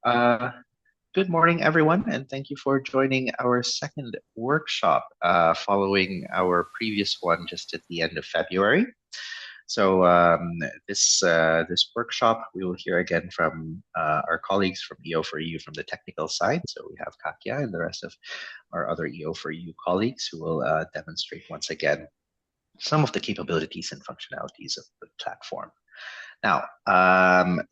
Uh, Good morning, everyone, and thank you for joining our second workshop following our previous one just at the end of February. So this workshop, we will hear again from our colleagues from EO4EU from the technical side. So we have Katya and the rest of our other EO4EU colleagues who will demonstrate once again some of the capabilities and functionalities of the platform. Now,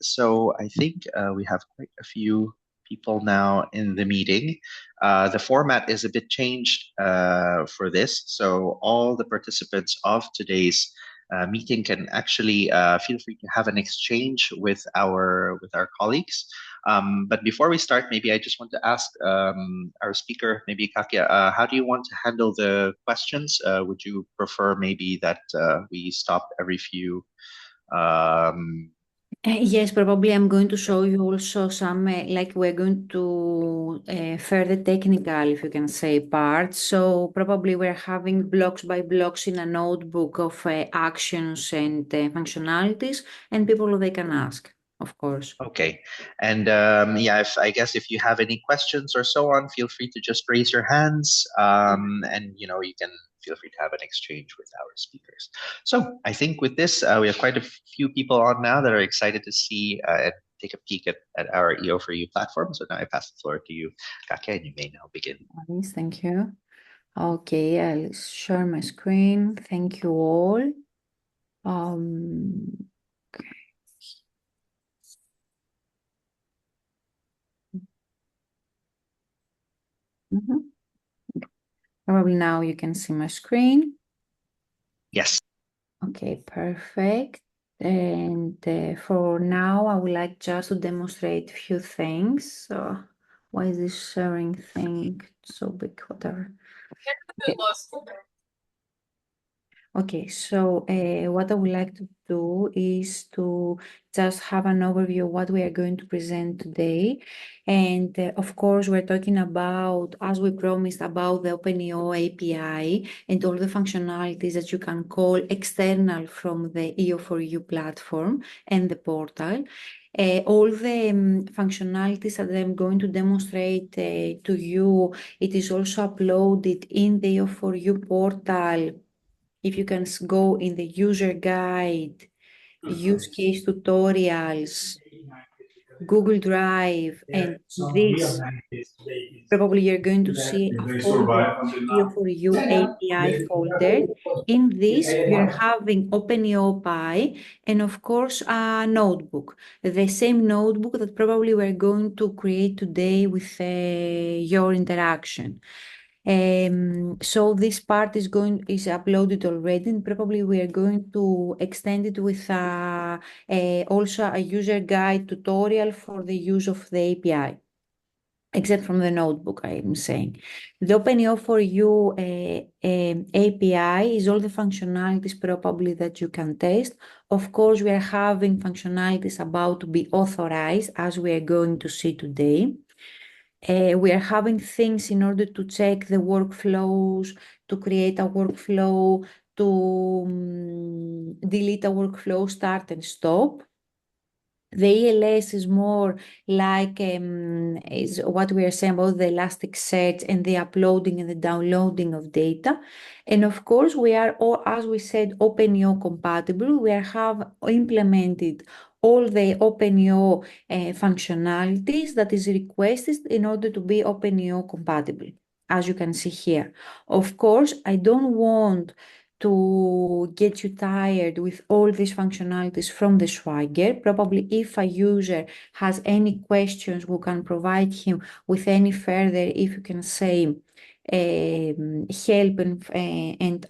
so I think we have quite a few people now in the meeting. The format is a bit changed for this, so all the participants of today's meeting can actually feel free to have an exchange with our colleagues. But before we start, maybe I just want to ask our speaker, maybe Katya, how do you want to handle the questions? Would you prefer maybe that we stop every few Yes, probably I'm going to show you also some, like we're going to further technical, if you can say, parts. So probably we're having blocks by blocks in a notebook of actions and functionalities, and people they can ask, of course. Okay. And yeah, if I guess if you have any questions or so on, feel free to just raise your hands. And you can feel free to have an exchange with our speakers. So I think with this, we have quite a few people on now that are excited to see and take a peek at our EO4EU platform. So now I pass the floor to you, Katya, and you may now begin. Nice, thank you. Okay, I'll share my screen. Thank you all. Um, mhm. Probably now you can see my screen. Yes. Okay, perfect. And for now, I would like just to demonstrate a few things. So, why is this sharing thing so big? Whatever. Okay. Okay, so what I would like to do is to just have an overview of what we are going to present today. And of course, we're talking about, as we promised, about the OpenEO API and all the functionalities that you can call external from the EO4EU platform and the portal. All the functionalities that I'm going to demonstrate to you, it is also uploaded in the EO4EU portal. If you can go in the user guide, use case tutorials, Google Drive, and this, probably you're going to see a folder, EO4U API folder. In this, you're having OpenEO Pi and of course a notebook, the same notebook that probably we're going to create today with your interaction. So this part is uploaded already, and probably we are going to extend it with also a user guide tutorial for the use of the API, except from the notebook, I am saying. The OpenEO4U API is all the functionalities probably that you can test. Of course, we are having functionalities about to be authorized, as we are going to see today. We are having things in order to check the workflows, to create a workflow, to delete a workflow, start and stop. The ELS is more like is what we are saying about the Elasticsearch and the uploading and the downloading of data. And of course, we are, all, as we said, OpenEO compatible. We have implemented all the OpenEO functionalities that is requested in order to be OpenEO compatible, as you can see here. Of course, I don't want to get you tired with all these functionalities from the Swagger. Probably if a user has any questions, we can provide him with any further, if you can say, help and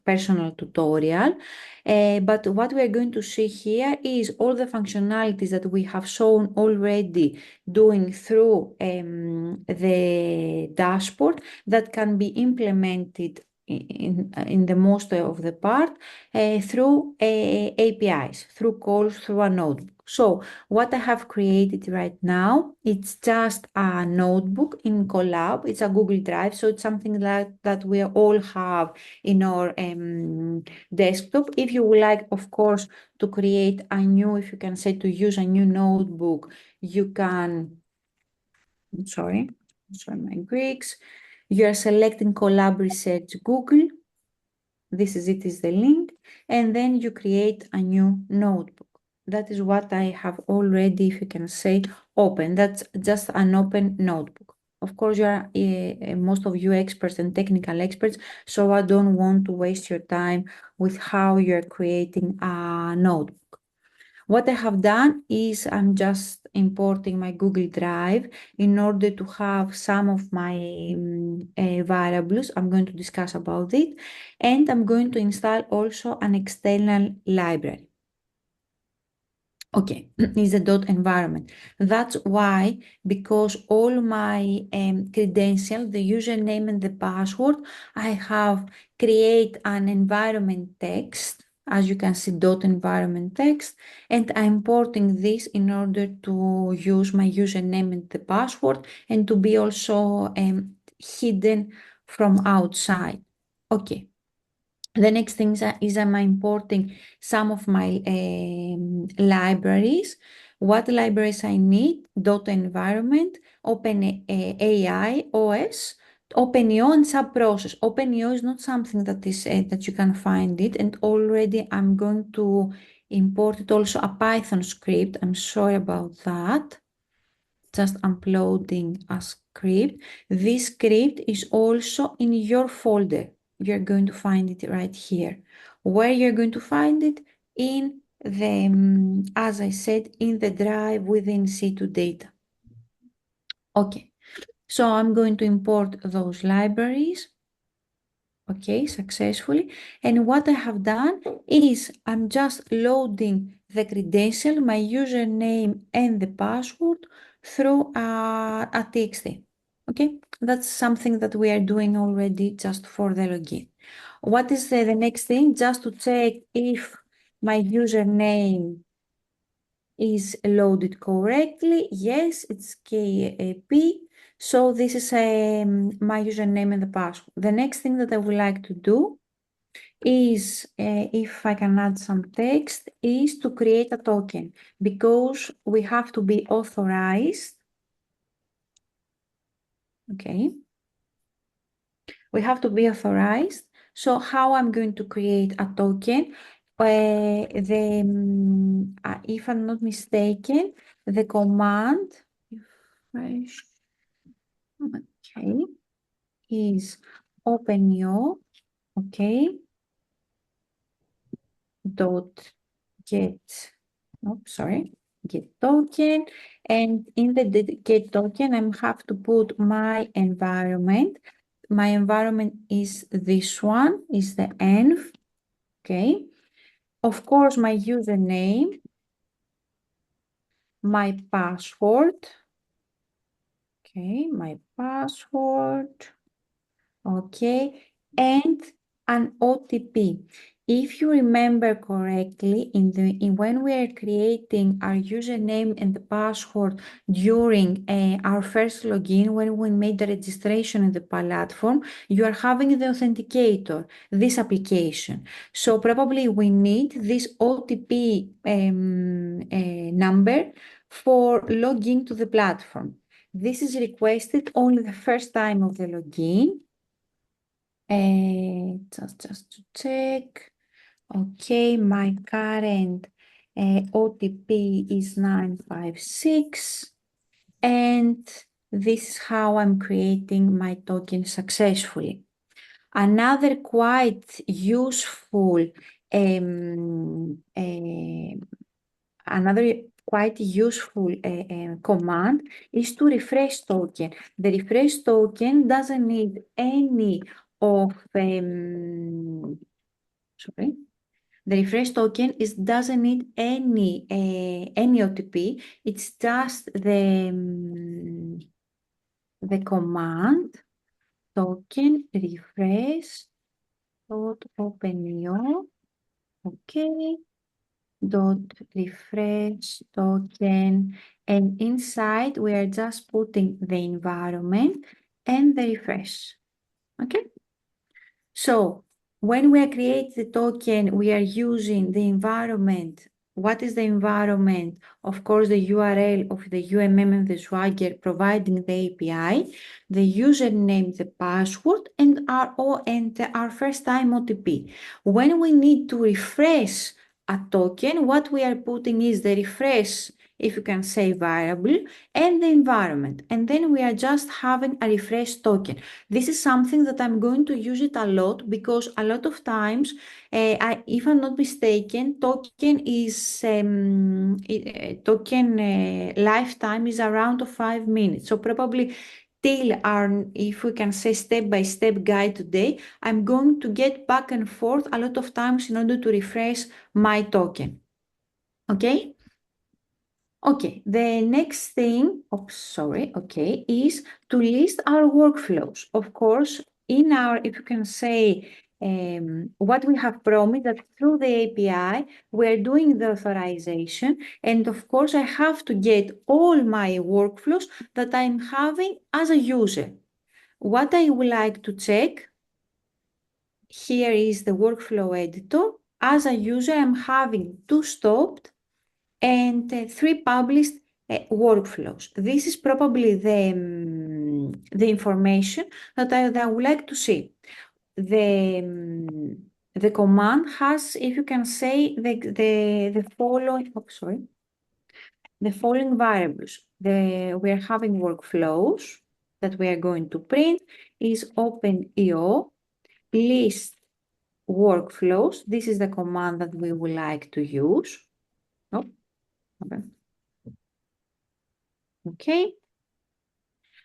personal tutorial. But what we are going to see here is all the functionalities that we have shown already doing through the dashboard that can be implemented in the most of the part through APIs, through calls, through a notebook. So what I have created right now, it's just a notebook in Collab. It's a Google Drive, so it's something like that we all have in our desktop. If you would like, of course, to create a new, if you can say to use a new notebook, you can, sorry my Greeks, you are selecting Collab Research Google. This is it, is the link, and then you create a new notebook. That is what I have already, if you can say, open. That's just an open notebook. Of course, you are most of you experts and technical experts, so I don't want to waste your time with how you're creating a notebook. What I have done is I'm just importing my Google Drive in order to have some of my variables. I'm going to discuss about it, and I'm going to install also an external library. Okay, is a dot environment. That's why, because all my credentials, the username and the password, I have create an environment text, as you can see, dot environment text, and I'm importing this in order to use my username and the password and to be also hidden from outside. Okay. The next thing is I'm importing some of my libraries. What libraries I need? Dot environment, Open AI OS, OpenEO and subprocess. OpenEO is not something that is that you can find it, and already I'm going to import it also a Python script. I'm sorry about that. Just uploading a script. This script is also in your folder. You're going to find it right here. Where you're going to find it? In the, as I said, in the drive within C2 data. Okay, so I'm going to import those libraries. Okay, successfully. And what I have done is I'm just loading the credential, my username and the password through a TXT. Okay, that's something that we are doing already just for the login. What is the next thing? Just to check if my username is loaded correctly. Yes, it's KP. So this is my username and the password. The next thing that I would like to do is, if I can add some text, is to create a token, because we have to be authorized. Okay. We have to be authorized. So how I'm going to create a token? If I'm not mistaken, the command, okay, is openio, okay, dot get, oh, sorry, get token. And in the get token, I have to put my environment. My environment is this one, is the env, okay. Of course, my username, my password, okay, my password, okay, and an OTP. If you remember correctly, when we are creating our username and the password during our first login, when we made the registration in the platform, you are having the authenticator, this application. So probably we need this OTP number for logging to the platform. This is requested only the first time of the login. Just to check. Okay, my current OTP is 956, and this is how I'm creating my token successfully. Another quite useful command is to refresh token. The refresh token doesn't need any of sorry. The refresh token doesn't need any OTP. It's just the command token refresh dot open. Okay. dot refresh token, and inside we are just putting the environment and the refresh. Okay. So when we create the token, we are using the environment. What is the environment? Of course, the URL of the UMM and the Swagger providing the API, the username, the password, and our first time OTP. When we need to refresh a token, what we are putting is the refresh, if you can say, variable, and the environment. And then we are just having a refresh token. This is something that I'm going to use it a lot because a lot of times, if I'm not mistaken, token lifetime is around 5 minutes. So probably till our, if we can say step-by-step guide today, I'm going to get back and forth a lot of times in order to refresh my token. Okay? Okay, the next thing, is to list our workflows. Of course, in our, if you can say, what we have promised that through the API, we're doing the authorization. And of course, I have to get all my workflows that I'm having as a user. What I would like to check, here is the workflow editor. As a user, I'm having 2 stopped and 3 published workflows. This is probably the information that I would like to see. The command has, if you can say, the following, the following variables. We are having workflows that we are going to print is open EO list workflows. This is the command that we would like to use. Oh, okay. Okay.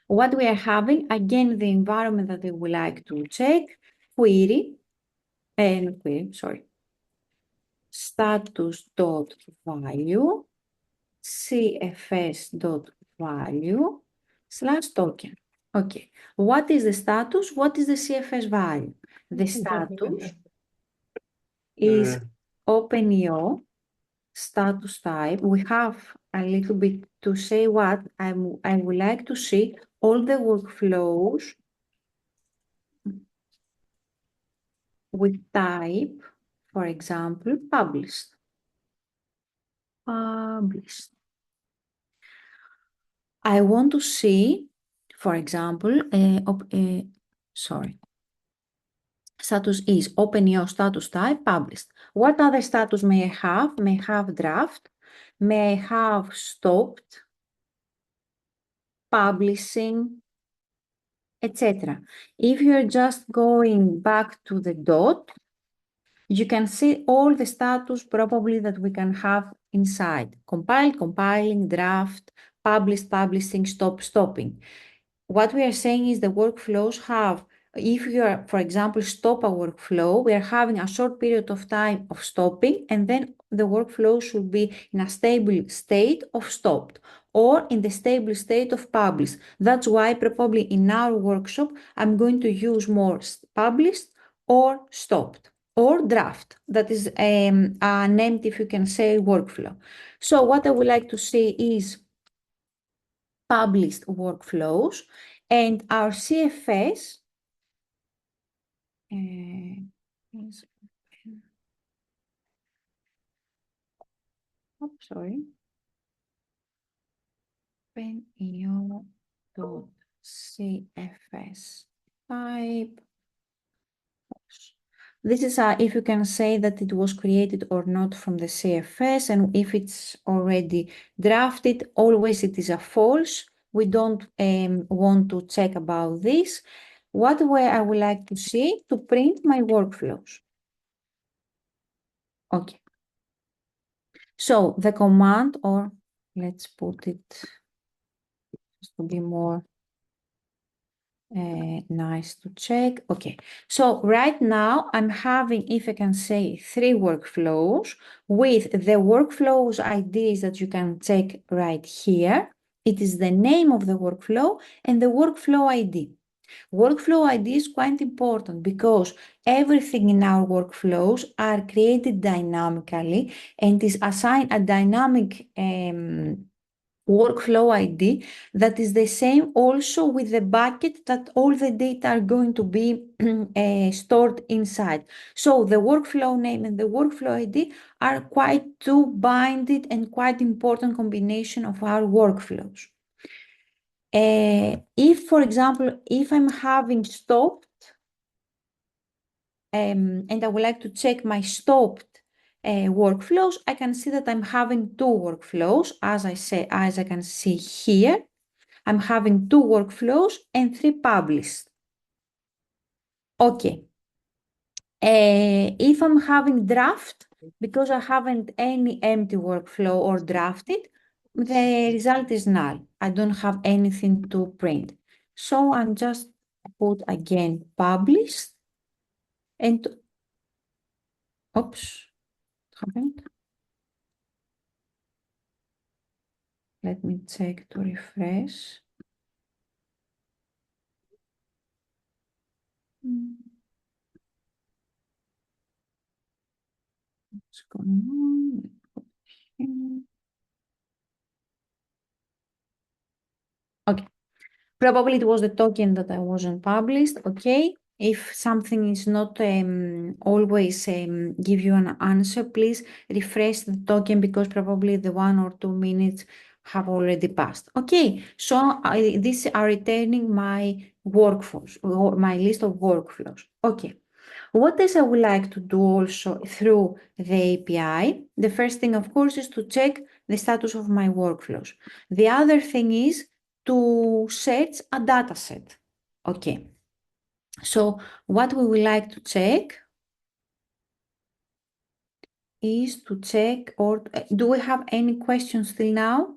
What we are having, again, the environment that we would like to check, status.value, cfs.value / token. Okay. What is the status? What is the CFS value? The status is OpenEO status type. We have a little bit to say what I would like to see all the workflows with type, for example, published. I want to see, for example, status is OpenEO status type published. What other status may I have? May I have draft? May I have stopped, publishing, etc. If you're just going back to the dot, you can see all the status probably that we can have inside. Compiled, compiling, draft, published, publishing, stop, stopping. What we are saying is the workflows have, if you are, for example, stop a workflow, we are having a short period of time of stopping, and then the workflow should be in a stable state of stopped or in the stable state of published. That's why probably in our workshop, I'm going to use more published or stopped or draft. That is an empty, if you can say, workflow. So what I would like to say is published workflows, and our CFS OpenEO.cfs type. This is if you can say that it was created or not from the CFS, and if it's already drafted, always it is a false. We don't want to check about this. What way I would like to see to print my workflows. Okay. So the command, or let's put it just to be more nice to check. Okay, so right now I'm having, if I can say, 3 workflows with the workflows IDs that you can check right here. It is the name of the workflow and the workflow ID. Workflow ID is quite important because everything in our workflows are created dynamically and is assigned a dynamic workflow ID that is the same also with the bucket that all the data are going to be stored inside. So the workflow name and the workflow ID are quite two binded and quite important combination of our workflows. If, for example, if I'm having stopped, and I would like to check my stopped workflows, I can see that I'm having two workflows, as I can see here. I'm having two workflows and three published. Okay. If I'm having draft, because I haven't any empty workflow or drafted, the result is null. I don't have anything to print. So I'm just put again published and oops, what happened? Let me check to refresh. What's going on? Okay. Probably it was the token that I wasn't published. Okay. If something is not always give you an answer, please refresh the token because probably the 1 or 2 minutes have already passed. Okay. So these are returning my workflows or my list of workflows. Okay. What else I would like to do also through the API? The first thing, of course, is to check the status of my workflows. The other thing is to search a data set. Okay. So what we would like to check is to check, or do we have any questions till now?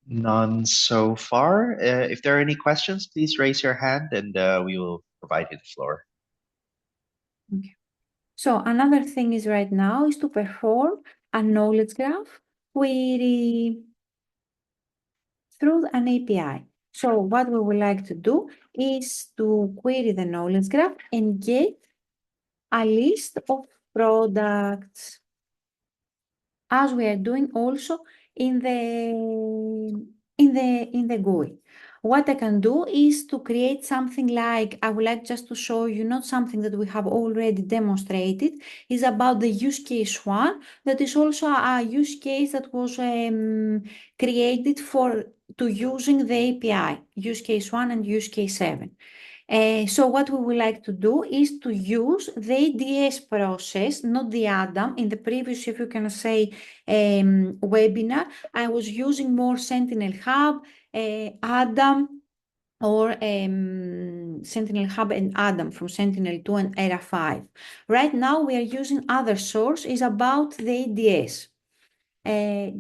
None so far. If there are any questions, please raise your hand and we will provide you the floor. Okay. So another thing is right now is to perform a knowledge graph query through an API. So what we would like to do is to query the knowledge graph and get a list of products, as we are doing also in the GUI. What I can do is to create something like, I would like just to show you, not something that we have already demonstrated, is about the use case one, that is also a use case that was created for to using the API, use case one and use case 7. So what we would like to do is to use the ADS process, not the Adam. In the previous, if you can say, webinar, I was using more Sentinel Hub, Adam, or Sentinel Hub and Adam from Sentinel-2 and Era 5. Right now, we are using other source, is about the ADS.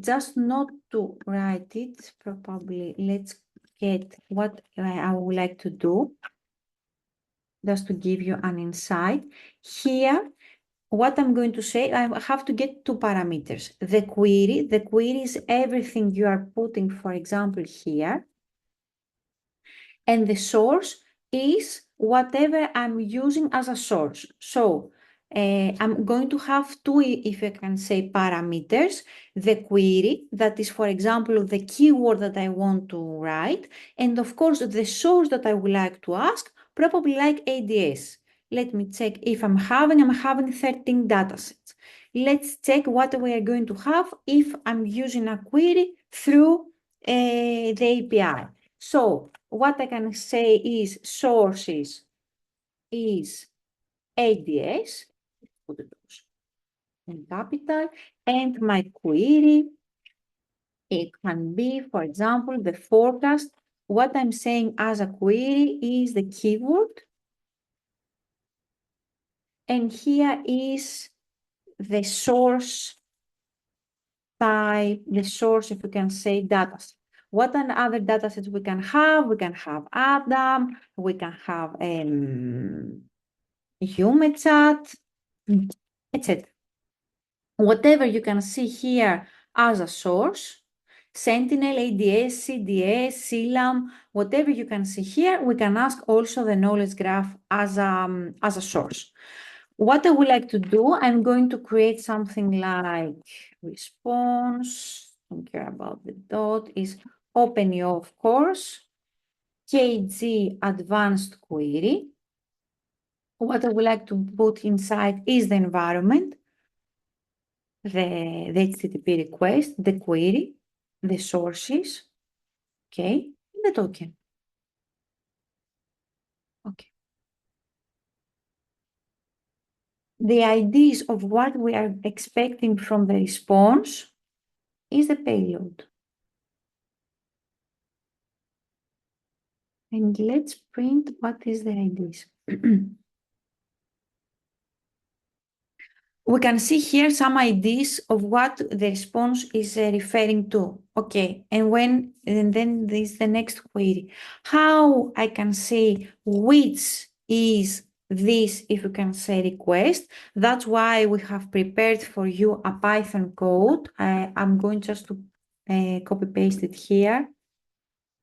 Just not to write it, probably, let's get what I would like to do. Just to give you an insight. Here, what I'm going to say, I have to get two parameters. The query is everything you are putting, for example, here. And the source is whatever I'm using as a source. So I'm going to have two, if I can say, parameters. The query, that is, for example, the keyword that I want to write. And of course, the source that I would like to ask, probably like ADS. Let me check if I'm having 13 datasets. Let's check what we are going to have if I'm using a query through the API. So what I can say is sources is ADS, put it in capital, and my query, it can be, for example, the forecast. What I'm saying as a query is the keyword. And here is the source type, the source, if we can say, data. What other data sets we can have? We can have Adam, we can have human chat, etc. Whatever you can see here as a source, Sentinel, ADS, CDS, CLAM, whatever you can see here, we can ask also the knowledge graph as a source. What I would like to do, I'm going to create something like response, don't care about the dot, is OpenEO, of course, KG advanced query. What I would like to put inside is the environment, the HTTP request, the query, the sources, okay, and the token. Okay. The IDs of what we are expecting from the response is the payload. And let's print what is the IDs. We can see here some ideas of what the response is referring to. Okay, and then this is the next query. How I can say which is this, if you can say request. That's why we have prepared for you a Python code. I'm going just to copy paste it here.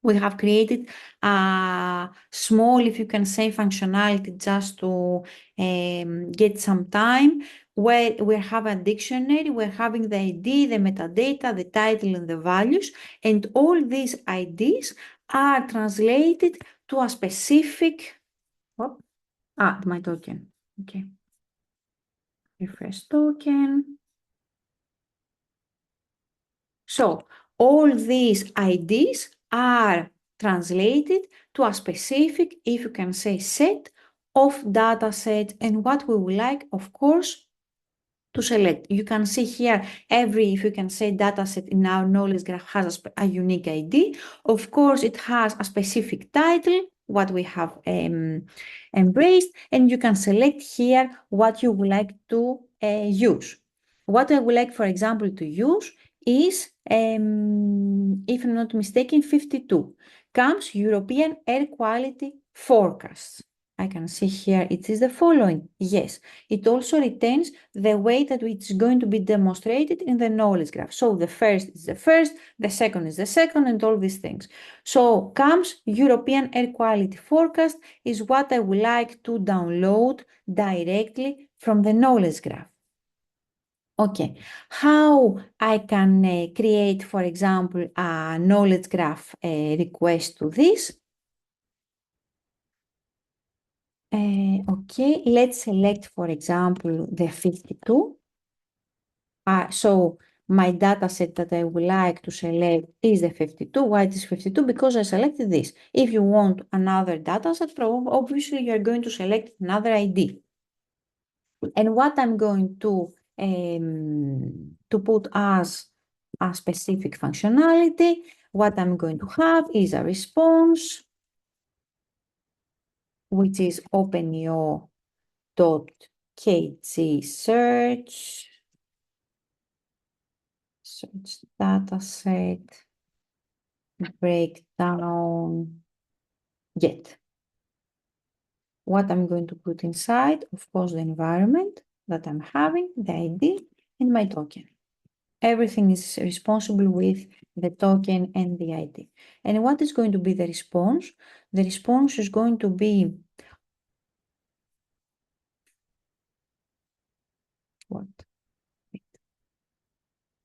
We have created a small, if you can say, functionality just to get some time, where we have a dictionary, we're having the ID, the metadata, the title, and the values, and all these IDs are translated to a specific, my token, okay, refresh token. So all these IDs are translated to a specific, if you can say, set of data sets, and what we would like, of course, to select. You can see here every, if you can say, data set in our knowledge graph has a unique ID. Of course, it has a specific title, what we have embraced, and you can select here what you would like to use. What I would like, for example, to use is, if I'm not mistaken, 52, comes European Air Quality Forecasts. I can see here it is the following. Yes, it also retains the way that it's going to be demonstrated in the knowledge graph. So the first is the first, the second is the second, and all these things. So comes European Air Quality Forecast is what I would like to download directly from the knowledge graph. Okay, how I can create, for example, a knowledge graph request to this? Okay, let's select, for example, the 52. So my data set that I would like to select is the 52. Why it is 52? Because I selected this. If you want another data set, obviously you're going to select another ID. And what I'm going to put as a specific functionality, what I'm going to have is a response, which is openeo.kg search data set, breakdown, get. What I'm going to put inside, of course, the environment that I'm having, the ID, and my token. Everything is responsible with the token and the ID. And what is going to be the response? The response is going to be what?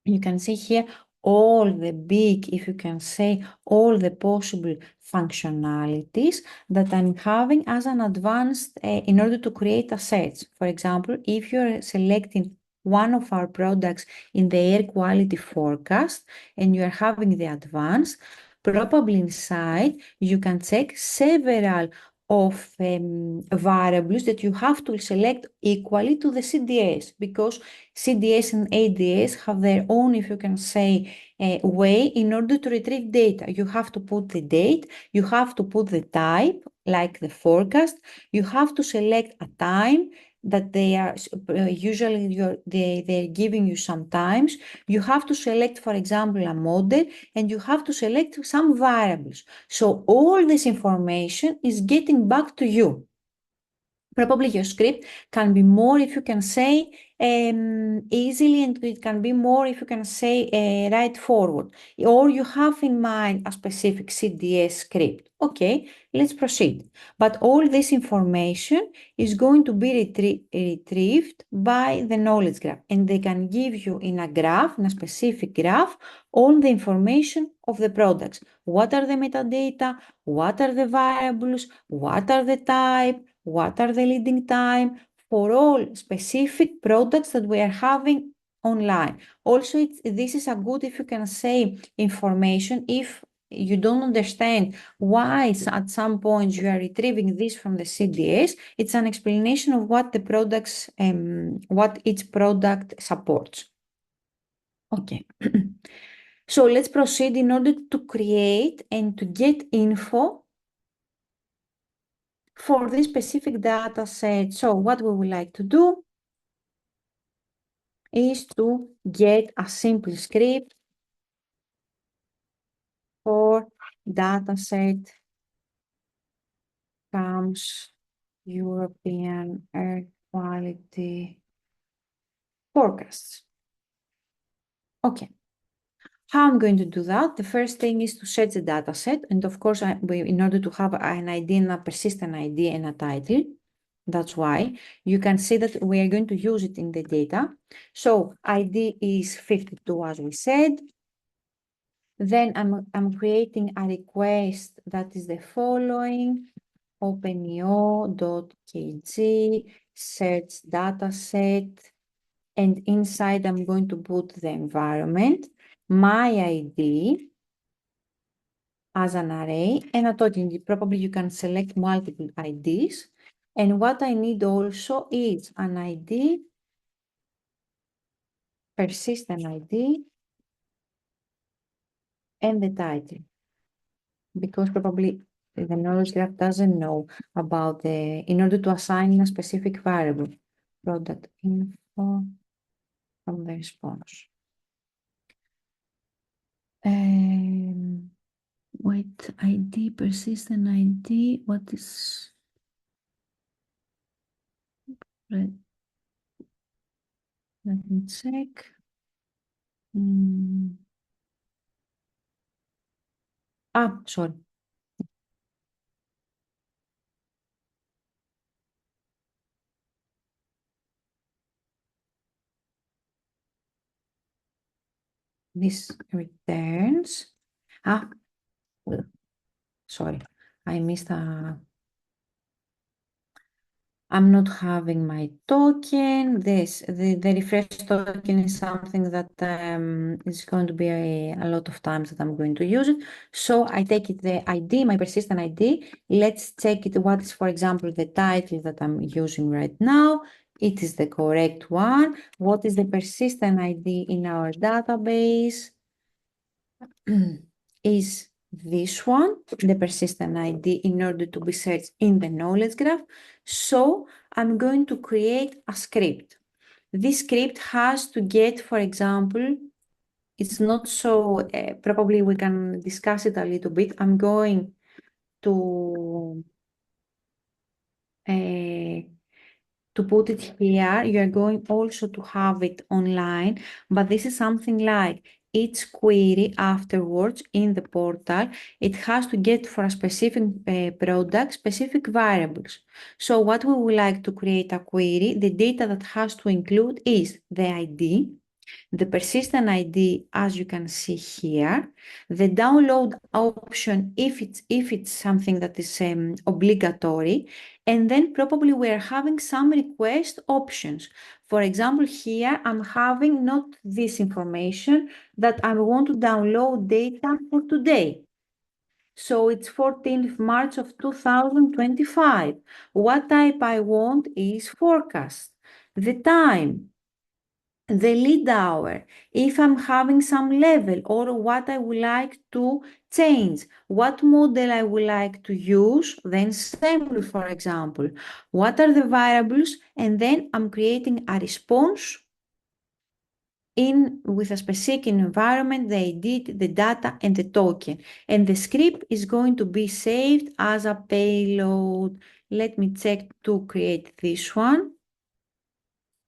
You can see here all the big, if you can say, all the possible functionalities that I'm having as an advanced in order to create a search. For example, if you're selecting one of our products in the air quality forecast and you are having the advanced, probably inside you can check several of variables that you have to select equally to the CDS, because CDS and ADS have their own, if you can say, way in order to retrieve data. You have to put the date, you have to put the type, like the forecast, you have to select a time that they are usually they're giving you sometimes. You have to select, for example, a model, and you have to select some variables. So all this information is getting back to you Probably your script can be more if you can say easily, and it can be more if you can say right forward, or you have in mind a specific CDS script. Okay, let's proceed. But all this information is going to be retrieved by the knowledge graph, and they can give you in a graph, in a specific graph, all the information of the products. What are the metadata? What are the variables? What are the type? What are the leading time for all specific products that we are having online. Also, this is a good, if you can say, information if you don't understand why at some point you are retrieving this from the CDS. It's an explanation of what the products, what each product supports. Okay. So let's proceed in order to create and to get info for this specific data set. So what we would like to do is to get a simple script for data set comes European air quality forecasts. Okay. How I'm going to do that? The first thing is to set the data set. And of course, in order to have an ID and a persistent ID and a title, that's why you can see that we are going to use it in the data. So ID is 52, as we said. Then I'm creating a request that is the following: openeo.kg search dataset, and inside I'm going to put the environment, my ID as an array, and a token. Probably you can select multiple IDs. And what I need also is an ID, persistent ID, and the title, because probably the knowledge graph doesn't know about in order to assign a specific variable, product info from the response. Wait, ID, persistent ID, what is, let me check. Sorry. This returns, sorry, I missed I'm not having my token. The refresh token is something that is going to be a lot of times that I'm going to use it. So I take it the ID, my persistent ID. Let's check it. What is, for example, the title that I'm using right now? It is the correct one. What is the persistent ID in our database? Is this one, the persistent ID, in order to be searched in the knowledge graph. So I'm going to create a script. This script has to get, for example, it's not so, probably we can discuss it a little bit. I'm going to put it here. You are going also to have it online, but this is something like each query afterwards in the portal, it has to get for a specific product, specific variables. So what we would like to create a query, the data that has to include is the ID, the persistent ID, as you can see here, the download option if it's something that is obligatory, and then probably we're having some request options. For example, here I'm having not this information that I want to download data for today. So it's 14th March of 2025. What type I want is forecast. The time, the lead hour, if I'm having some level or what I would like to change, what model I would like to use, then sample, for example, what are the variables, and then I'm creating a response with a specific environment, the ID, the data, and the token. And the script is going to be saved as a payload Let me check to create this one.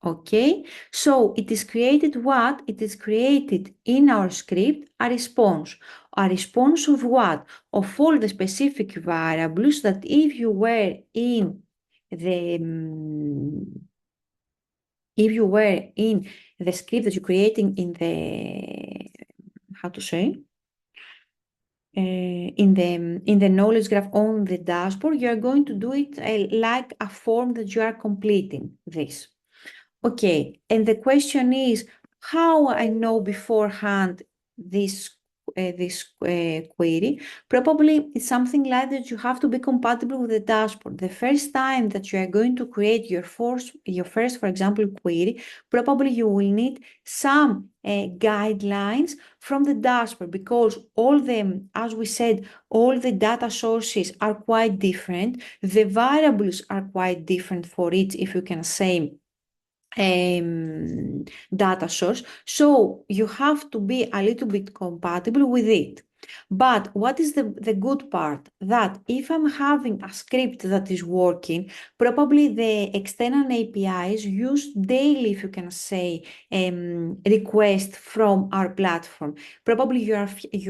Okay, so it is created what? It is created in our script a response. A response of what? Of all the specific variables that if you were in the script that you're creating in the, how to say? In the knowledge graph on the dashboard, you are going to do it like a form that you are completing this. Okay, and the question is how I know beforehand this query. Probably it's something like that you have to be compatible with the dashboard. The first time that you are going to create your first, for example, query, probably you will need some guidelines from the dashboard because all the, as we said, all the data sources are quite different. The variables are quite different for each, if you can say, data source. So you have to be a little bit compatible with it. But what is the good part? That if I'm having a script that is working, probably the external APIs use daily, if you can say, request from our platform. Probably you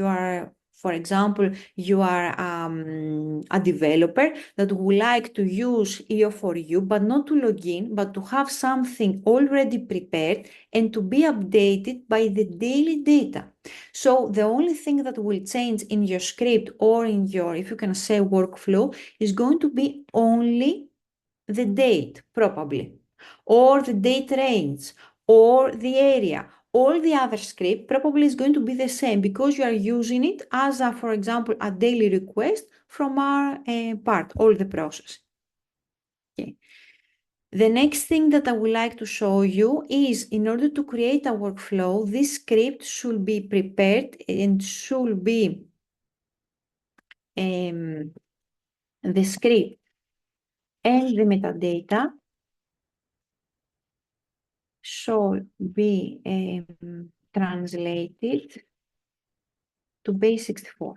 are, for example, you are a developer that would like to use EO4EU, but not to log in, but to have something already prepared and to be updated by the daily data. So the only thing that will change in your script or in your, if you can say, workflow is going to be only the date, probably, or the date range, or the area. All the other script probably is going to be the same because you are using it as, for example, a daily request from our part, all the process. Okay. The next thing that I would like to show you is in order to create a workflow, this script should be prepared and should be the script and the metadata should be translated to base 64.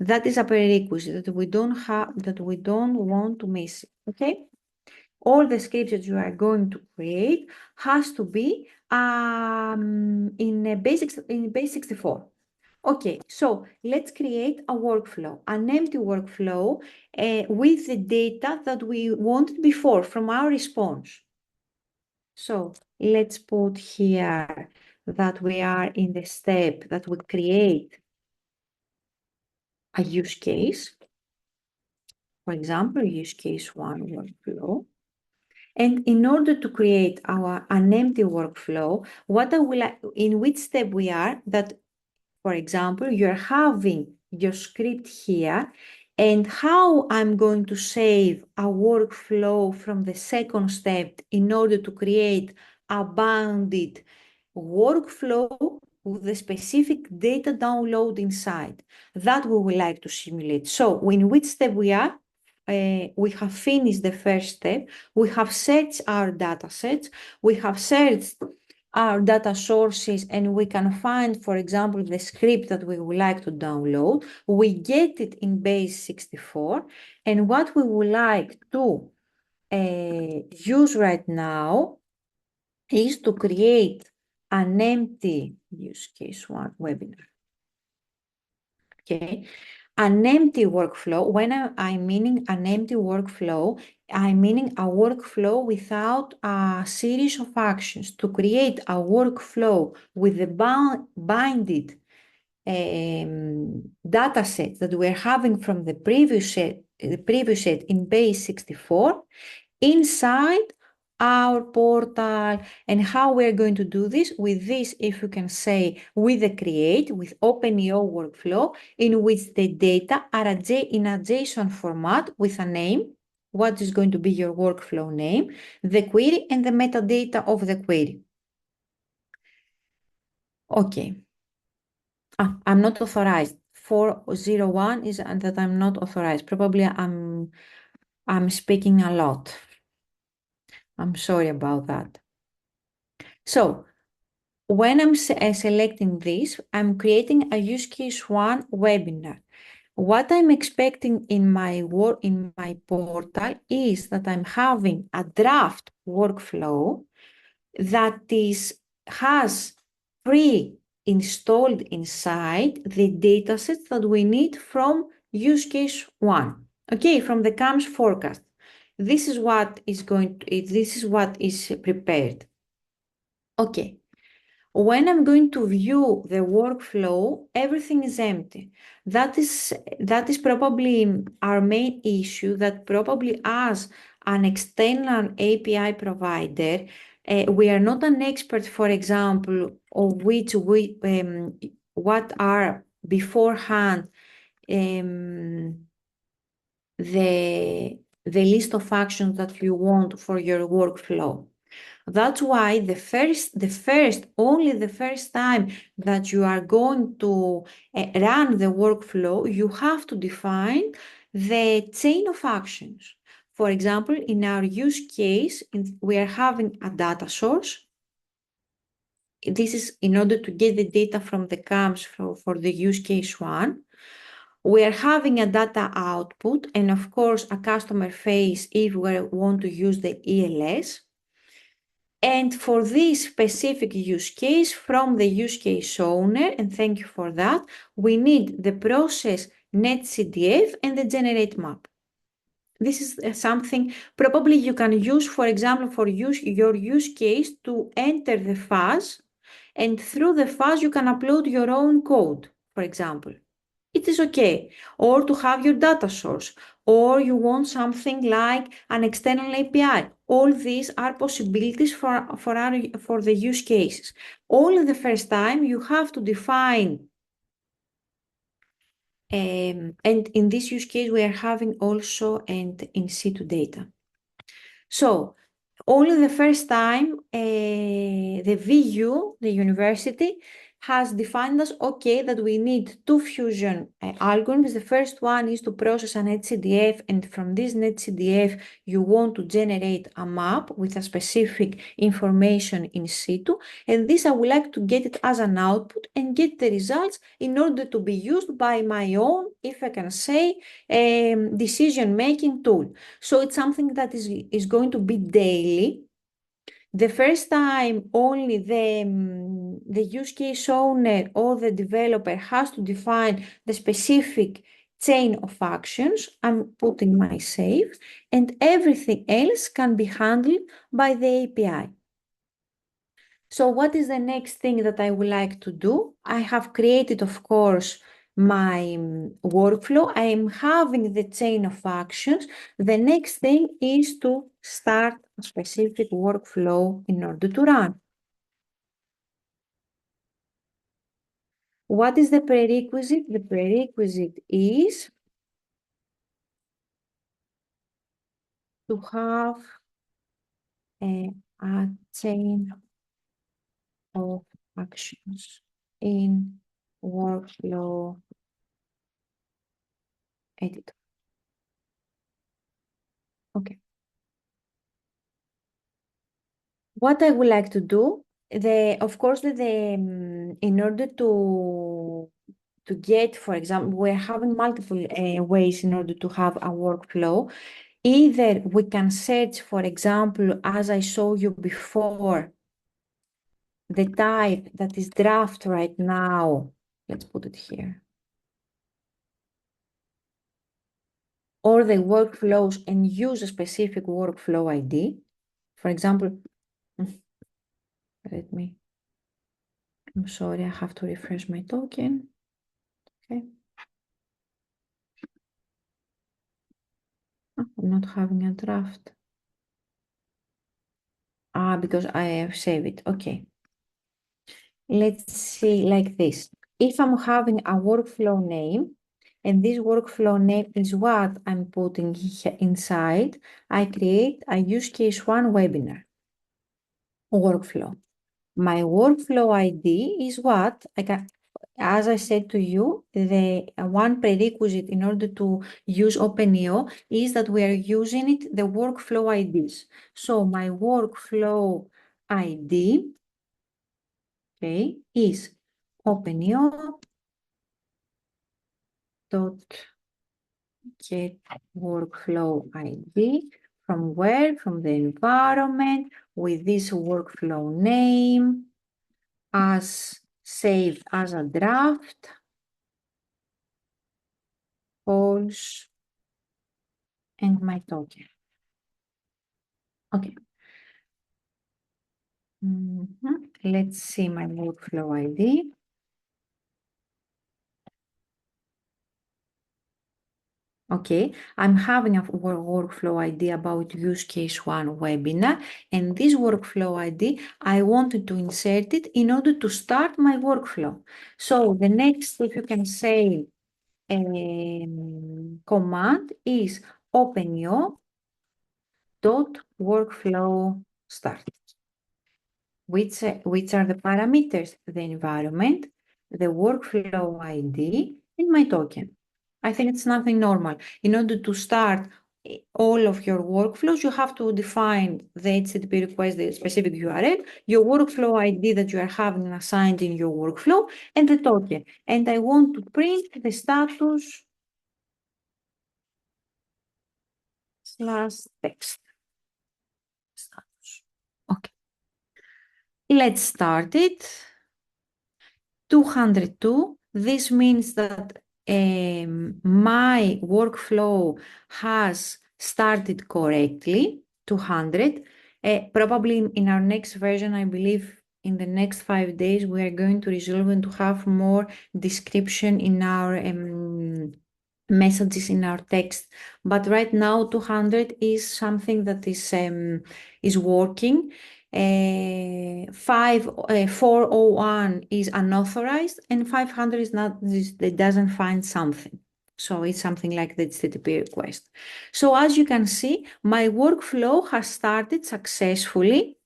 That is a prerequisite that we don't want to miss. Okay, all the scripts that you are going to create has to be in base 64. Okay, so let's create a workflow, an empty workflow with the data that we wanted before from our response. So let's put here that we are in the step that we create a use case. For example, use case 1 workflow. And in order to create an empty workflow, in which step we are, that, for example, you're having your script here, and how I'm going to save a workflow from the second step in order to create a bounded workflow with the specific data download inside. That we would like to simulate. So in which step we are? We have finished the first step. We have searched our data sets. We have searched our data sources and we can find, for example, the script that we would like to download. We get it in base 64. And what we would like to use right now is to create an empty use case 1 webinar. Okay, an empty workflow. When I'm meaning an empty workflow, I'm meaning a workflow without a series of actions. To create a workflow with the binded data set that we're having from the previous set in base 64 inside our portal. And how we're going to do this with this, if you can say, with the create, with OpenEO workflow, in which the data are in a JSON format with a name, what is going to be your workflow name, the query, and the metadata of the query. Okay. I'm not authorized. 401 is that I'm not authorized. Probably I'm speaking a lot. I'm sorry about that. So when I'm selecting this, I'm creating a use case 1 webinar. What I'm expecting in my portal is that I'm having a draft workflow that has pre-installed inside the datasets that we need from use case 1. Okay, from the CAMS forecast. This is what is prepared. Okay. When I'm going to view the workflow, everything is empty. That is probably our main issue, that probably as an external API provider, we are not an expert, for example, of what are beforehand the list of actions that you want for your workflow. That's why the first time that you are going to run the workflow, you have to define the chain of actions. For example, in our use case, we are having a data source. This is in order to get the data from the CAMS for the use case 1. We are having a data output and of course a customer face if we want to use the ELS. And for this specific use case, from the use case owner, and thank you for that, we need the process netCDF and the generate map. This is something probably you can use, for example, for your use case to enter the fuzz, and through the fuzz you can upload your own code, for example. It is okay. Or to have your data source, or you want something like an external API. All these are possibilities for the use cases. All the first time you have to define, and in this use case we are having also and in situ data. So only the first time the VU, the university, has defined us, okay, that we need two fusion algorithms. The first one is to process an netCDF, and from this netCDF, you want to generate a map with a specific information in situ. And this I would like to get it as an output and get the results in order to be used by my own, if I can say, decision-making tool. So it's something that is going to be daily. The first time only the use case owner or the developer has to define the specific chain of actions. I'm putting my save, and everything else can be handled by the API. So what is the next thing that I would like to do? I have created, of course, my workflow. I am having the chain of actions. The next thing is to start a specific workflow in order to run. What is the prerequisite? The prerequisite is to have a chain of actions in workflow editor. Okay. What I would like to do, of course, in order to get, for example, we're having multiple ways in order to have a workflow. Either we can search, for example, as I showed you before, the type that is draft right now. Let's put it here. Or the workflows and use a specific workflow ID. For example, I'm sorry, I have to refresh my token. Okay. I'm not having a draft. Because I have saved it. Okay. Let's see like this. If I'm having a workflow name, and this workflow name is what I'm putting inside, I create a use case 1 webinar workflow. My workflow ID is what I can, as I said to you, the one prerequisite in order to use OpenEO is that we are using it, the workflow IDs. So my workflow ID, okay, is OpenEO dot get workflow ID. From where? From the environment with this workflow name as saved as a draft, false, and my token. Okay. Let's see my workflow ID. Okay, I'm having a workflow ID about use case one webinar, and this workflow ID, I wanted to insert it in order to start my workflow. So the next, if you can say, command is openio dot workflow start. Which are the parameters? The environment, the workflow ID, and my token. I think it's nothing normal. In order to start all of your workflows, you have to define the HTTP request, the specific URL, your workflow ID that you are having assigned in your workflow, and the token. And I want to print the status slash text. Status. Okay. Let's start it. 202, this means that my workflow has started correctly, 200. Probably in our next version, I believe in the next 5 days, we are going to resolve and to have more description in our messages in our text. But right now, 200 is something that is working. 401 is unauthorized, and 500 is not, it doesn't find something. So it's something like the HTTP request. So as you can see, my workflow has started successfully.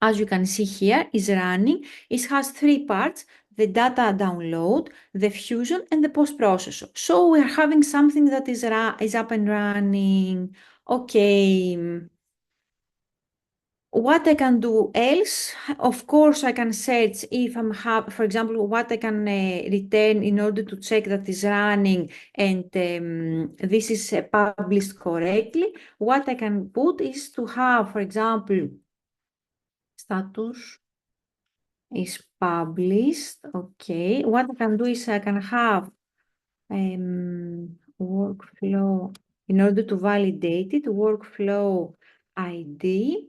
As you can see here, is running. It has three parts: the data download, the fusion, and the post-processor. So we are having something that is up and running. Okay. What I can do else, of course, I can search if for example, what I can return in order to check that is running and this is published correctly. What I can put is to have, for example, status is published. Okay. What I can do is I can have workflow in order to validate it. Workflow ID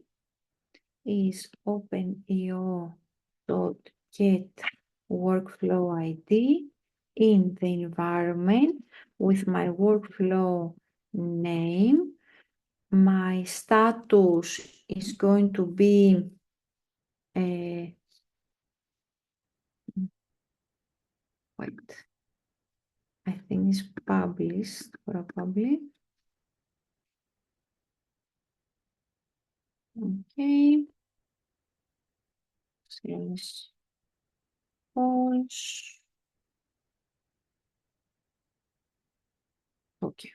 is openio.get workflow ID in the environment with my workflow name. My status is going to be wait, I think it's published probably. Okay. Slash false. Okay.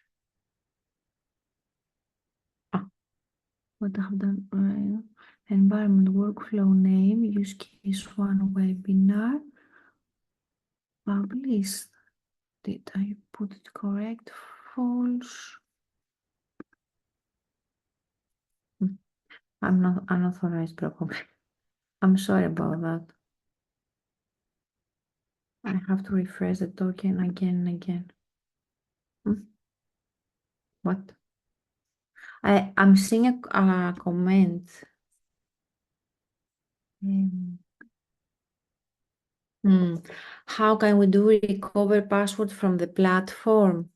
What I have done, environment workflow name, use case one webinar, published. Did I put it correct? False. I'm not unauthorized probably. I'm sorry about that. I have to refresh the token again and again. What? I'm seeing a comment. How can we do recover password from the platform?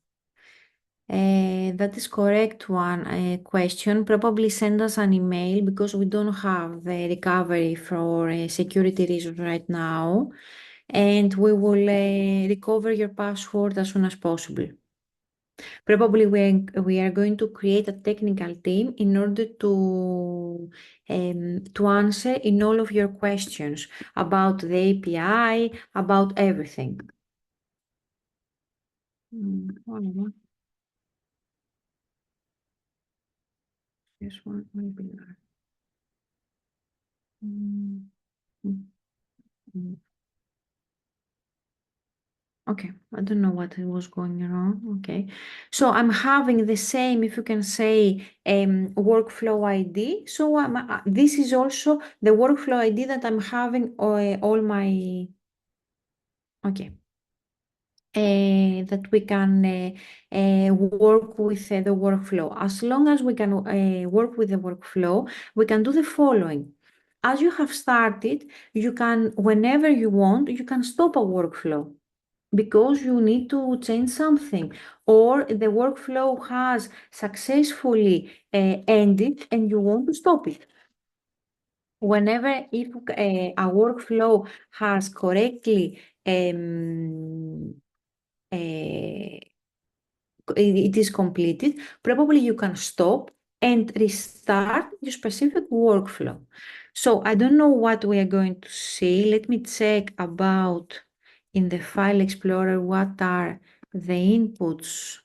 That is correct one question. Probably send us an email because we don't have the recovery for security reasons right now. And we will recover your password as soon as possible. Probably we are going to create a technical team in order to answer in all of your questions about the API, about everything. This one webinar. Okay, I don't know what was going wrong. Okay, so I'm having the same, if you can say, workflow ID. So this is also the workflow ID that I'm having all my, okay, that we can work with the workflow. As long as we can work with the workflow, we can do the following. As you have started, you can, whenever you want, you can stop a workflow because you need to change something, or the workflow has successfully ended and you want to stop it. Whenever if a workflow has correctly uh, it is completed, probably you can stop and restart your specific workflow. So I don't know what we are going to see. Let me check about in the file explorer what are the inputs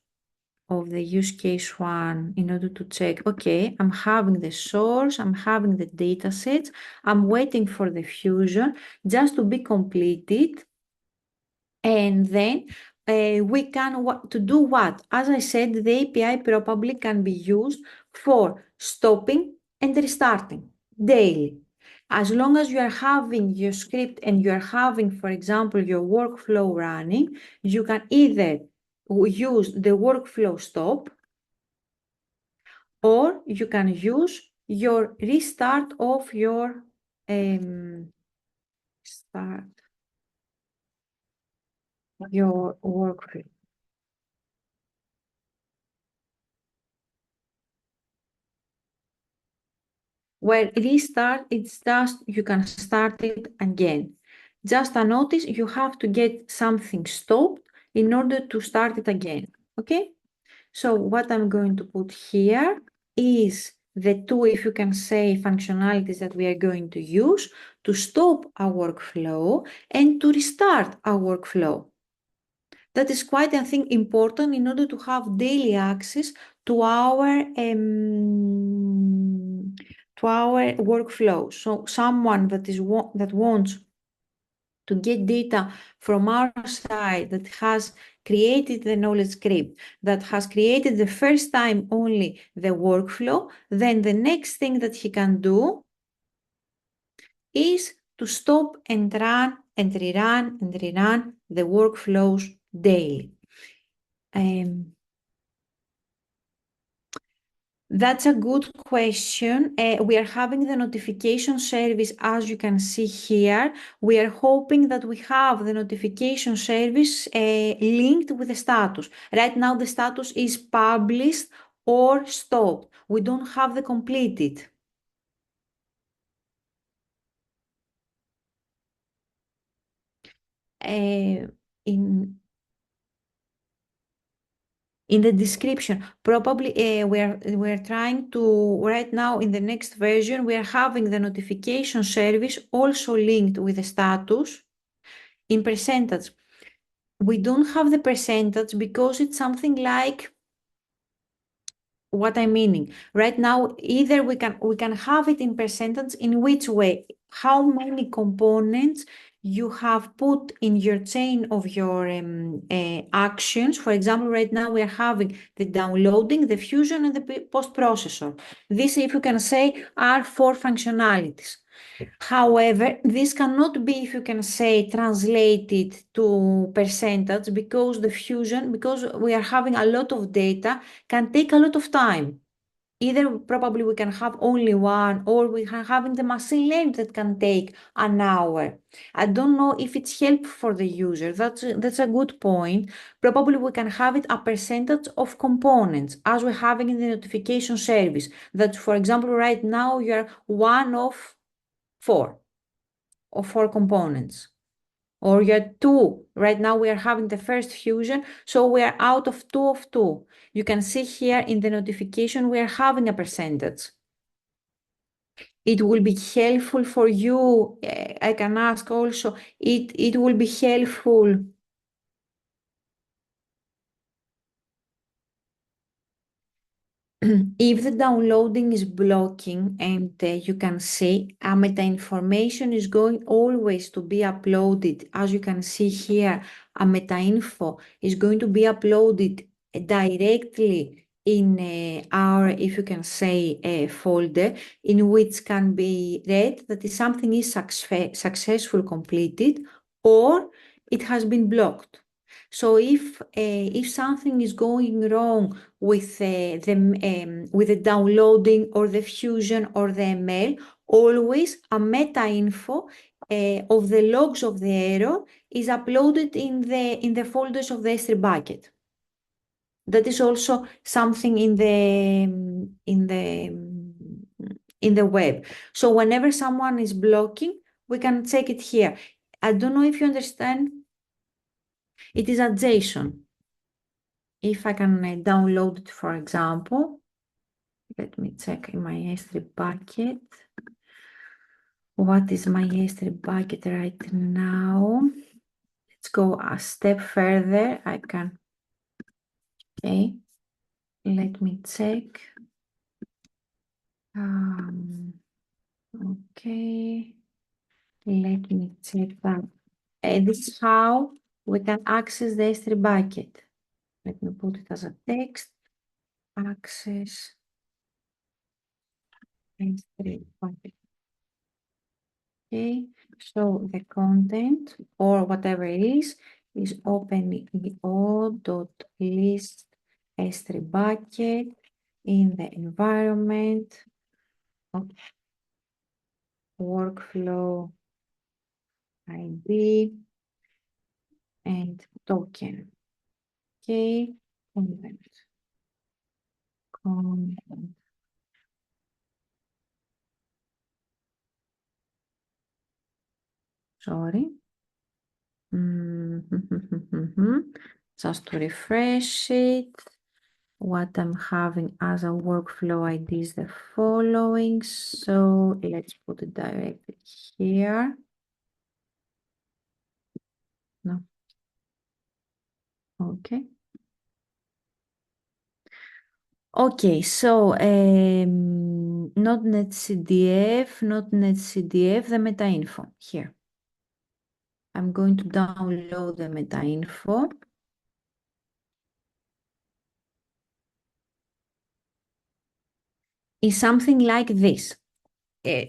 of the use case one in order to check, okay, I'm having the source, I'm having the data sets, I'm waiting for the fusion just to be completed. And then we can to do what? As I said, the API probably can be used for stopping and restarting daily. As long as you are having your script and you are having, for example, your workflow running, you can either use the workflow stop or you can use your restart of your start your workflow. Well, restart, it's just you can start it again. Just a notice, you have to get something stopped in order to start it again. Okay? So what I'm going to put here is the two, if you can say, functionalities that we are going to use to stop our workflow and to restart our workflow. That is quite, I think, important in order to have daily access to our workflow. So someone that wants to get data from our side, that has created the knowledge script, that has created the first time only the workflow, then the next thing that he can do is to stop and run and rerun and rerun the workflows daily. That's a good question. We are having the notification service, as you can see here. We are hoping that we have the notification service linked with the status. Right now, the status is published or stopped. We don't have the completed. In In the description, probably we're trying to, right now in the next version, we are having the notification service also linked with the status in percentage. We don't have the percentage because it's something like what I'm meaning. Right now, either we can have it in percentage, in which way, how many components you have put in your chain of your actions. For example, right now we are having the downloading, the fusion, and the post-processor. This, if you can say, are four functionalities. However, this cannot be, if you can say, translated to percentage because the fusion, because we are having a lot of data, can take a lot of time. Either probably we can have only one, or we are having the machine learning that can take an hour. I don't know if it's helpful for the user. That's a good point. Probably we can have it a percentage of components, as we're having in the notification service. That, for example, right now you're one of four components, or you're two. Right now we are having the first fusion, so we are out of two. You can see here in the notification we are having a percentage. It will be helpful for you. I can ask also, it will be helpful. if the downloading is blocking and you can see meta information is going always to be uploaded, as you can see here, a meta info is going to be uploaded directly in our, if you can say, folder in which can be read that is something is successful completed or it has been blocked. So if something is going wrong with the downloading or the fusion or the ML, always a meta info of the logs of the error is uploaded in the folders of the S3 bucket. That is also something in the web. So whenever someone is blocking, we can check it here. I don't know if you understand. It is a JSON. If I can download it, for example, let me check in my S3 bucket. What is my S3 bucket right now? Let's go a step further. I can, okay, let me check. Okay, let me check that. This is how we can access the S3 bucket. Let me put it as a text. Access S3 bucket. Okay, so the content or whatever it is openeo.list S3 bucket in the environment of workflow ID and token. Okay, content. Sorry. Just to refresh it. What I'm having as a workflow ID is the following. So let's put it directly here. No. Okay. Okay, so not netcdf, not netcdf, the meta info here. I'm going to download the meta info. Is something like this.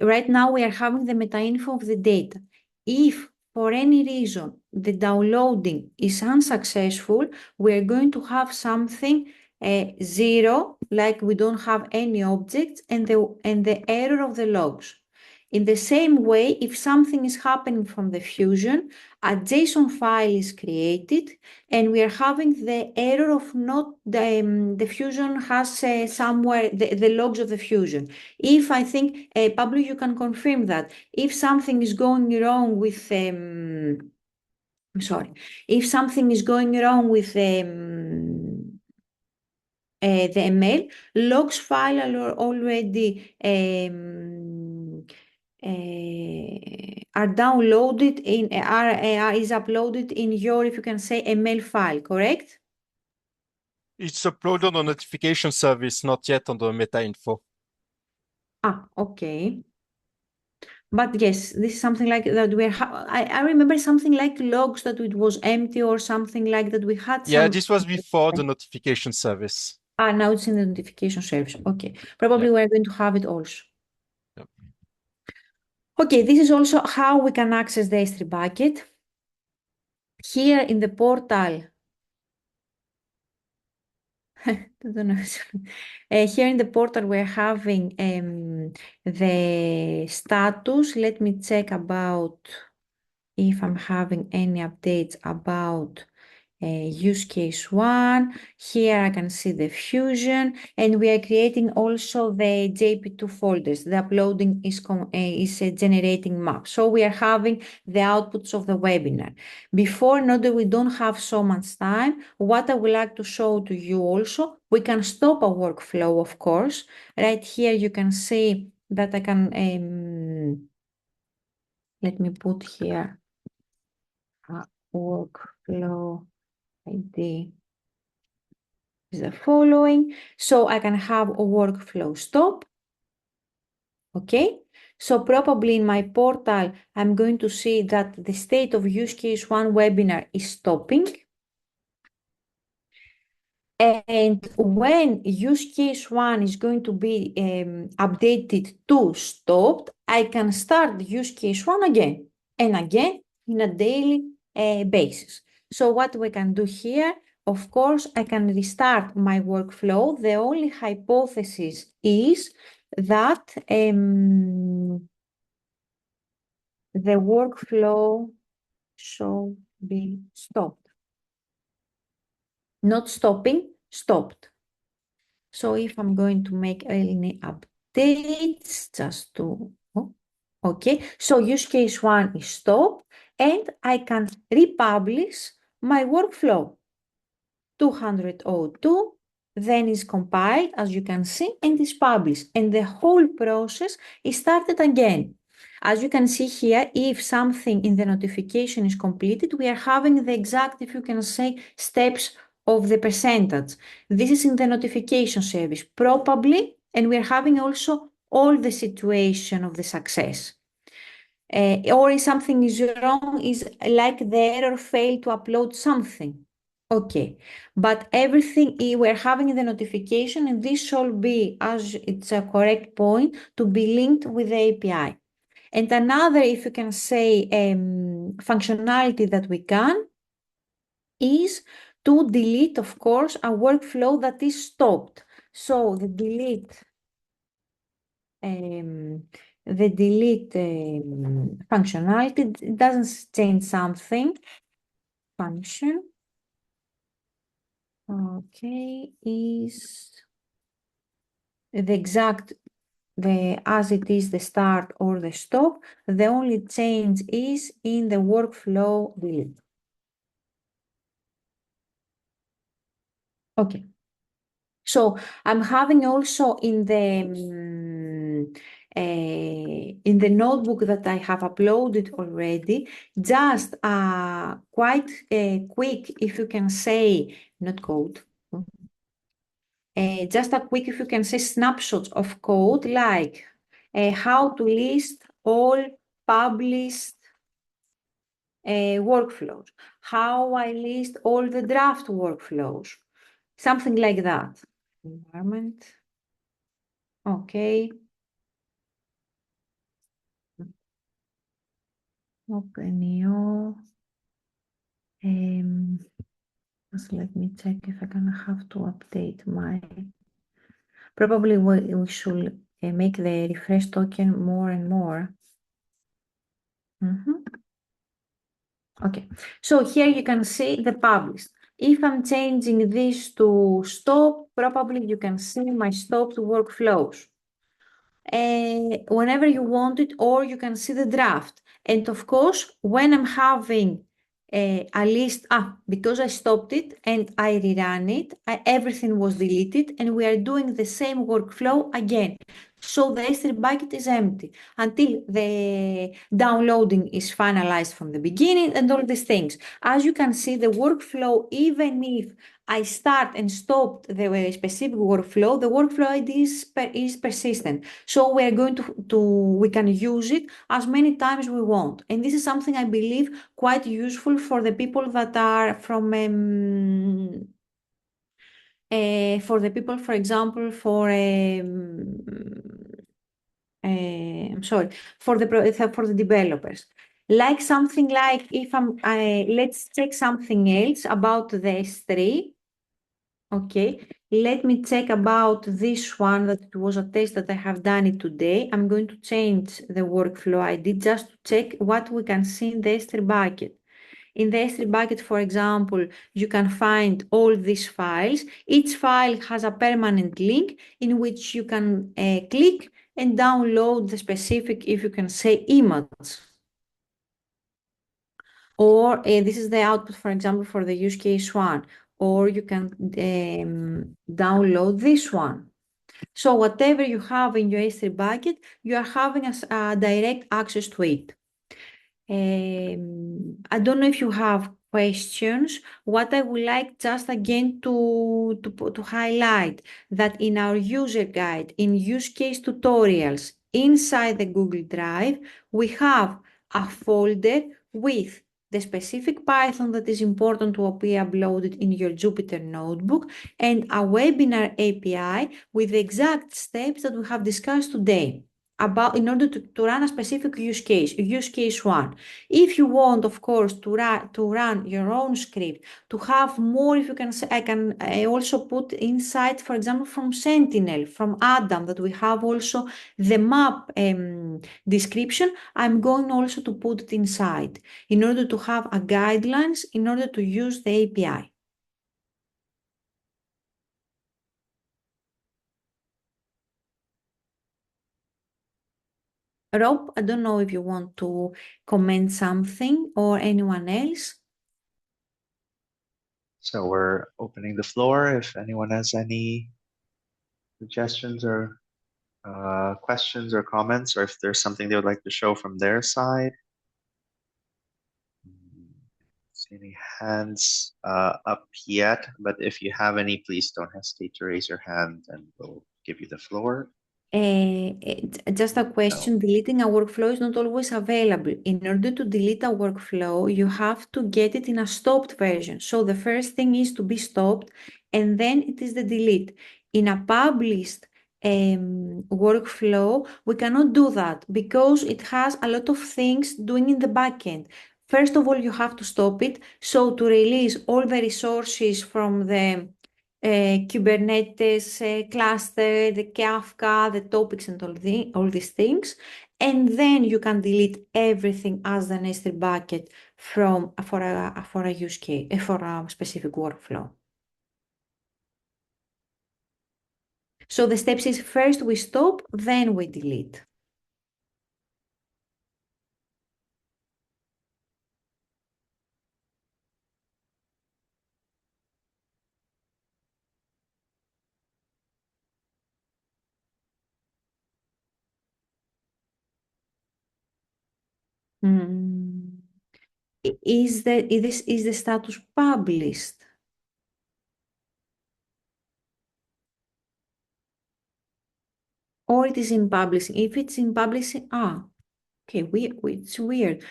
Right now we are having the meta info of the data. If for any reason the downloading is unsuccessful, we are going to have something zero, like we don't have any objects, and the error of the logs. In the same way, if something is happening from the fusion, a JSON file is created, and we are having the error of not the fusion has somewhere the logs of the fusion. If I think, Pablo, you can confirm that if something is going wrong with, I'm sorry, if something is going wrong with the ML, logs file are already are downloaded in, is uploaded in your, if you can say, ML file, correct? It's uploaded on notification service, not yet on the meta info. Ah, okay. But yes, this is something like that. I remember something like logs that it was empty or something like that. We had Yeah, some. this was before the notification service. Ah, now it's in the notification service. Okay, probably Yeah. we're going to have it also. Yep. Okay, this is also how we can access the S3 bucket. Here in the portal, I don't know. Here in the portal, we're having the status. Let me check about if I'm having any updates about use case 1. Here I can see the fusion, and we are creating also the JP2 folders. The uploading is generating maps. So we are having the outputs of the webinar. Before, not that we don't have so much time, what I would like to show to you also, we can stop a workflow, of course. Right here you can see that I can, let me put here a workflow ID. is the following. So I can have a workflow stop. Okay. So probably in my portal, I'm going to see that the state of use case 1 webinar is stopping. And when use case 1 is going to be updated to stopped, I can start use case 1 again and again in a daily basis. So what we can do here, of course, I can restart my workflow. The only hypothesis is that the workflow should be stopped. Not stopping, stopped. So if I'm going to make any updates, just to, okay. So use case 1 is stopped, and I can republish my workflow. 202, then is compiled, as you can see, and is published. And the whole process is started again. As you can see here, if something in the notification is completed, we are having the exact, if you can say, steps of the percentage. This is in the notification service, probably, and we are having also all the situation of the success. Or if something is wrong, is like the error failed to upload something. Okay, but everything we're having in the notification, and this should be, as it's a correct point, to be linked with the API. And another, if you can say, functionality that we can is to delete, of course, a workflow that is stopped. So the delete functionality, it doesn't change something. Function, okay, is the exact, as it is the start or the stop. The only change is in the workflow delete. Okay. So I'm having also in the notebook that I have uploaded already, just quite quick, if you can say, not code, just a quick, if you can say, snapshots of code, like how to list all published workflows, how I list all the draft workflows, something like that. Environment. Okay. Open EO. Just let me check if I can have to update my. Probably we should make the refresh token more and more. Okay, so here you can see the published. If I'm changing this to stop, probably you can see my stopped workflows. Whenever you want it, or you can see the draft. And of course, when I'm having a list, because I stopped it and I rerun it, everything was deleted, and we are doing the same workflow again. So the S3 bucket is empty until the downloading is finalized from the beginning and all these things. As you can see, the workflow, even if I start and stop the specific workflow, the workflow ID is persistent. So we are going we can use it as many times we want. And this is something I believe quite useful for the people that are from, for the people, for example, I'm sorry, for the developers. Like something like, if let's check something else about the S3. Okay, let me check about this one, that it was a test that I have done it today. I'm going to change the workflow ID just to check what we can see in the S3 bucket. In the S3 bucket, for example, you can find all these files. Each file has a permanent link in which you can click and download the specific, if you can say, image. Or this is the output, for example, for the use case 1. Or you can download this one. So whatever you have in your S3 bucket, you are having a direct access to it. I don't know if you have questions, what I would like just again to highlight that in our user guide, in use case tutorials, inside the Google Drive, we have a folder with the specific Python that is important to be uploaded in your Jupyter notebook and a webinar API with the exact steps that we have discussed today about in order to run a specific use case one. If you want, of course, to run your own script, to have more, if you can say, I also put insight, for example, from Sentinel, from Adam, that we have also the map description. I'm going also to put it inside in order to have a guidelines in order to use the API. Rob, I don't know if you want to comment something or anyone else. So we're opening the floor if anyone has any suggestions or questions or comments, or if there's something they would like to show from their side. See any hands up yet, but if you have any, please don't hesitate to raise your hand and we'll give you the floor. Just a question, deleting a workflow is not always available. In order to delete a workflow, you have to get it in a stopped version. So the first thing is to be stopped, and then it is the delete. In a published workflow, we cannot do that because it has a lot of things doing in the backend. First of all, you have to stop it. So to release all the resources from the Kubernetes cluster, the Kafka, the topics, and all these things. And then you can delete everything as the nested bucket for a use case, for a specific workflow. So the steps is first we stop, then we delete. Is the status published? Or it is in publishing? If it's in publishing, okay, it's weird.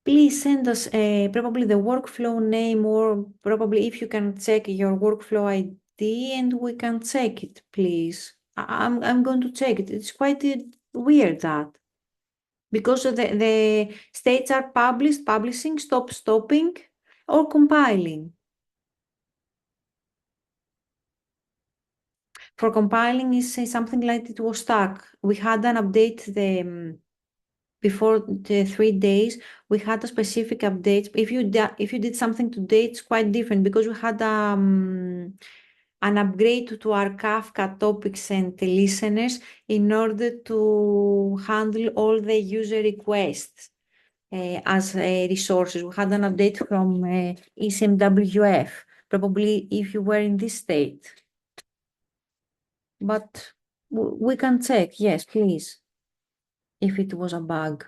Please send us probably the workflow name, or probably if you can check your workflow ID and we can check it, please. I'm going to check it. It's quite weird that because the states are publishing, stopping, or compiling. For compiling is something like it was stuck. We had an update before the 3 days. We had a specific update. If you did something today, it's quite different because we had an upgrade to our Kafka topics and listeners in order to handle all the user requests as resources. We had an update from ECMWF, probably if you were in this state. But we can check, yes, please, if it was a bug.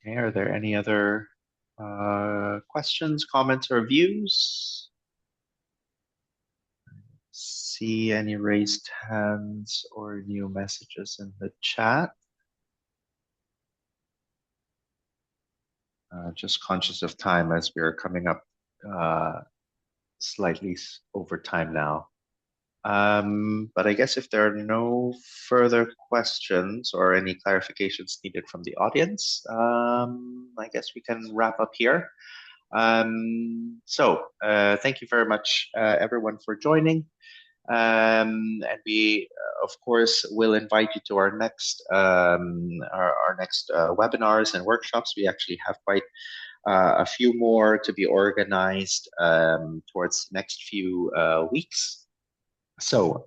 Okay, are there any other questions, comments, or views? See any raised hands or new messages in the chat? Just conscious of time as we're coming up slightly over time now. But I guess if there are no further questions or any clarifications needed from the audience, I guess we can wrap up here. Thank you very much, everyone, for joining. And we, of course, will invite you to our next webinars and workshops. We actually have quite a few more to be organized towards the next few weeks. So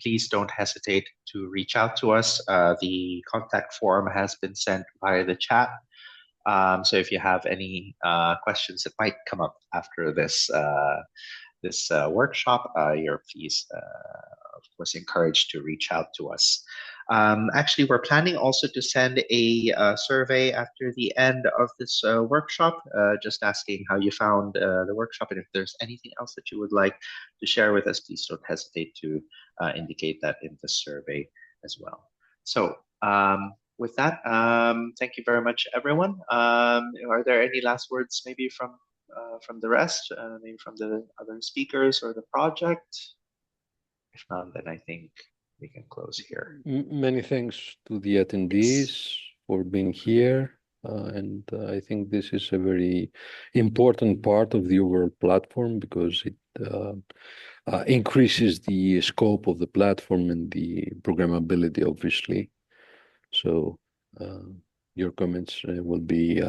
please don't hesitate to reach out to us. The contact form has been sent via the chat. So if you have any questions that might come up after this workshop, you're please, of course, encouraged to reach out to us. Actually, we're planning also to send a survey after the end of this workshop, just asking how you found the workshop, and if there's anything else that you would like to share with us, please don't hesitate to indicate that in the survey as well. So with that, thank you very much, everyone. Are there any last words maybe from the rest, maybe from the other speakers or the project? If not, then I think we can close here. Many thanks to the attendees for being here. And I think this is a very important part of the overall platform because it increases the scope of the platform and the programmability, obviously. So your comments will be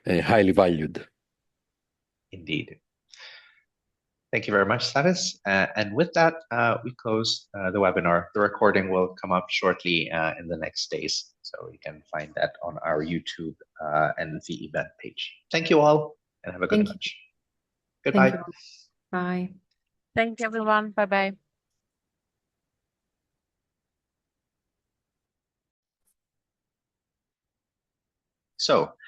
highly valued. Indeed. Thank you very much, Satis. And with that, we close the webinar. The recording will come up shortly in the next days. So you can find that on our YouTube and the event page. Thank you all and have a good lunch. Goodbye. Bye. Thank you, everyone. Bye-bye. So